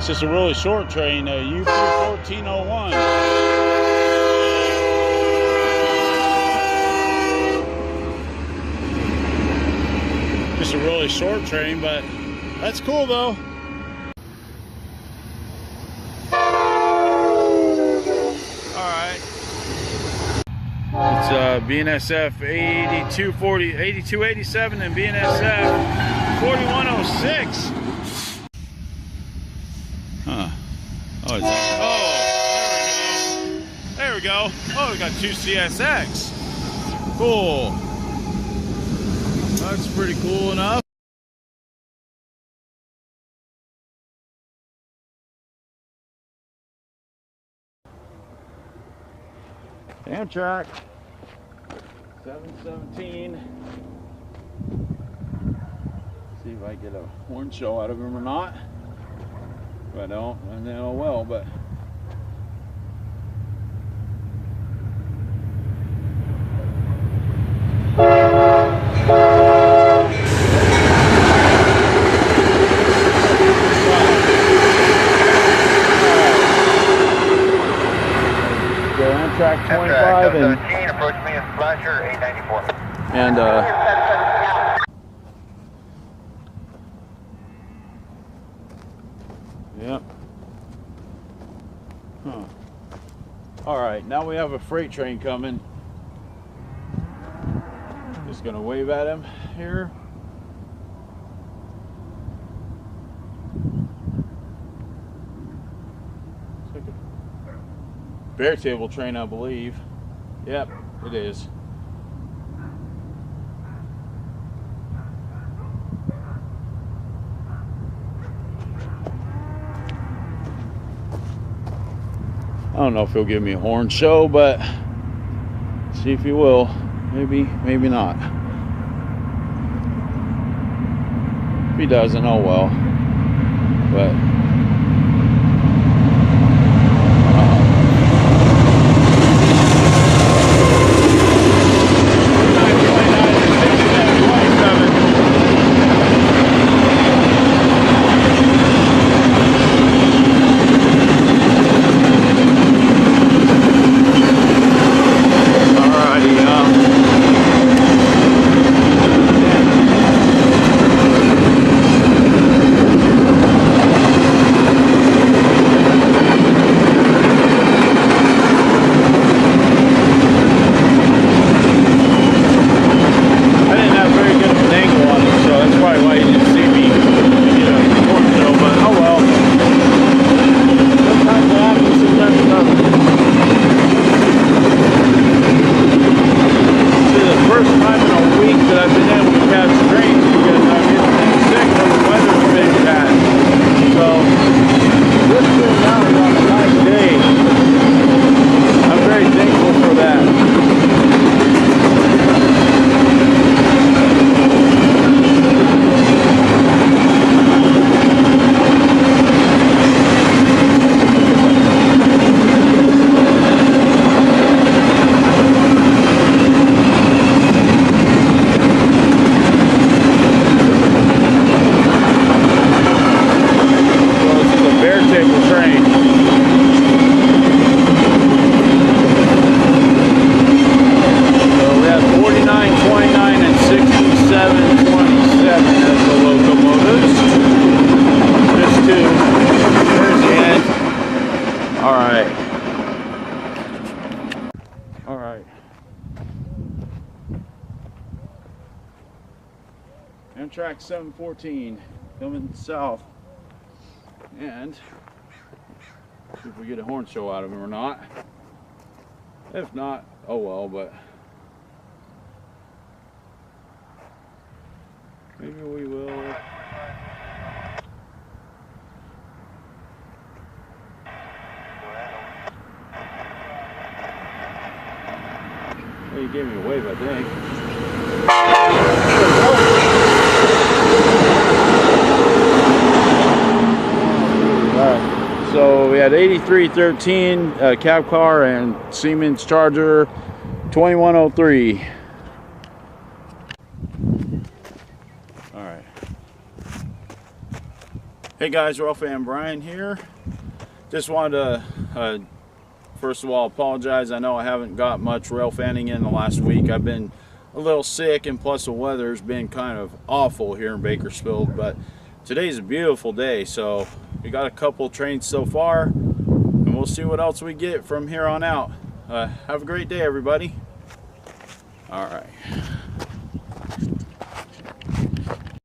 just a really short train, UP 1401. Just a really short train, but that's cool though. Alright. It's BNSF 8287 and BNSF 4106. Huh. Oh, it's like, oh, there we go. Oh, we got two CSX. Cool. That's pretty cool enough. Amtrak 717. See if I get a horn show out of him or not. If I don't, then oh well, but Amtrak 25 and approach me in Splasher 894. And yep. Huh. All right, now we have a freight train coming. Just gonna wave at him here. Baretable train, I believe. Yep, it is. I don't know if he'll give me a horn show, but see if he will. Maybe, maybe not. If he doesn't, oh well. But Amtrak 714 coming south, and see if we get a horn show out of him or not. If not, oh well, but maybe we will. Well, he gave me a wave, I think. So we had 8313 cab car and Siemens Charger 2103. All right. Hey guys, railfan Brian here. Just wanted to first of all apologize. I know I haven't got much rail fanning in the last week. I've been a little sick, and plus the weather's been kind of awful here in Bakersfield, but today's a beautiful day, so we got a couple trains so far, and we'll see what else we get from here on out. Have a great day, everybody. All right.